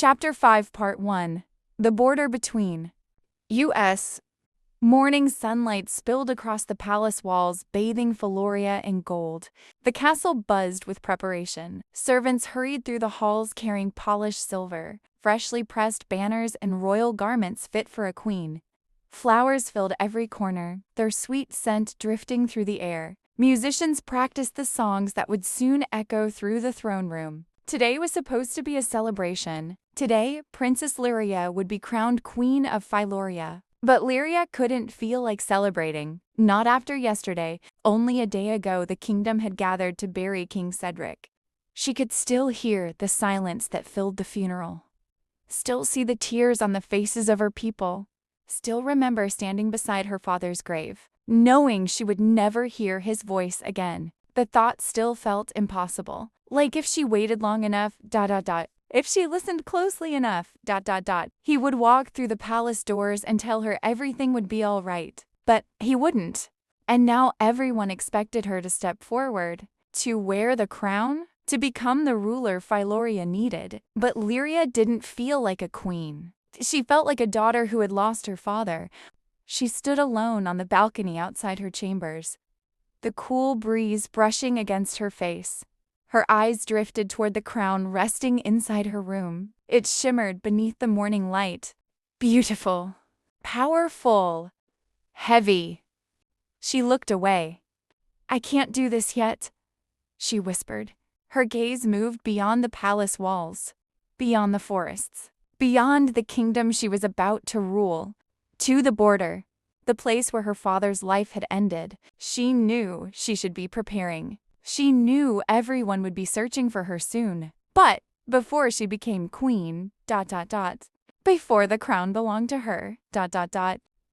Chapter 5 Part 1 The Border Between U.S. Morning sunlight spilled across the palace walls, bathing Faloria in gold. The castle buzzed with preparation. Servants hurried through the halls carrying polished silver, freshly pressed banners, and royal garments fit for a queen. Flowers filled every corner, their sweet scent drifting through the air. Musicians practiced the songs that would soon echo through the throne room. Today was supposed to be a celebration. Today, Princess Lyria would be crowned Queen of Filoria. But Lyria couldn't feel like celebrating. Not after yesterday. Only a day ago the kingdom had gathered to bury King Cedric. She could still hear the silence that filled the funeral. Still see the tears on the faces of her people. Still remember standing beside her father's grave, knowing she would never hear his voice again. The thought still felt impossible. Like if she waited long enough, if she listened closely enough, he would walk through the palace doors and tell her everything would be all right. But he wouldn't. And now everyone expected her to step forward, to wear the crown, to become the ruler Filoria needed. But Lyria didn't feel like a queen. She felt like a daughter who had lost her father. She stood alone on the balcony outside her chambers, the cool breeze brushing against her face. Her eyes drifted toward the crown resting inside her room. It shimmered beneath the morning light. Beautiful, powerful, heavy. She looked away. "I can't do this yet," she whispered. Her gaze moved beyond the palace walls, beyond the forests, beyond the kingdom she was about to rule, to the border, the place where her father's life had ended. She knew she should be preparing. She knew everyone would be searching for her soon. But before she became queen, before the crown belonged to her,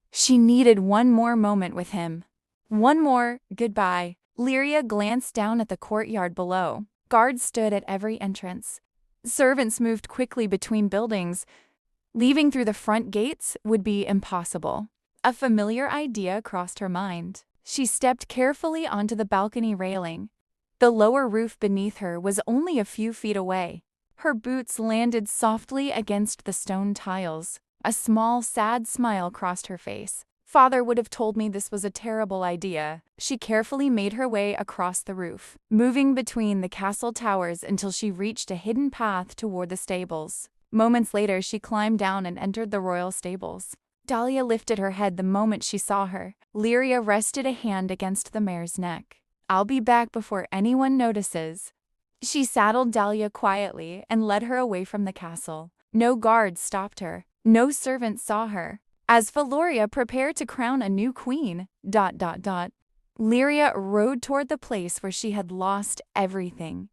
she needed one more moment with him. One more goodbye. Lyria glanced down at the courtyard below. Guards stood at every entrance. Servants moved quickly between buildings. Leaving through the front gates would be impossible. A familiar idea crossed her mind. She stepped carefully onto the balcony railing. The lower roof beneath her was only a few feet away. Her boots landed softly against the stone tiles. A small, sad smile crossed her face. "Father would have told me this was a terrible idea." She carefully made her way across the roof, moving between the castle towers until she reached a hidden path toward the stables. Moments later, she climbed down and entered the royal stables. Dahlia lifted her head the moment she saw her. Lyria rested a hand against the mare's neck. "I'll be back before anyone notices." She saddled Dahlia quietly and led her away from the castle. No guards stopped her. No servants saw her. As Filoria prepared to crown a new queen, Lyria rode toward the place where she had lost everything.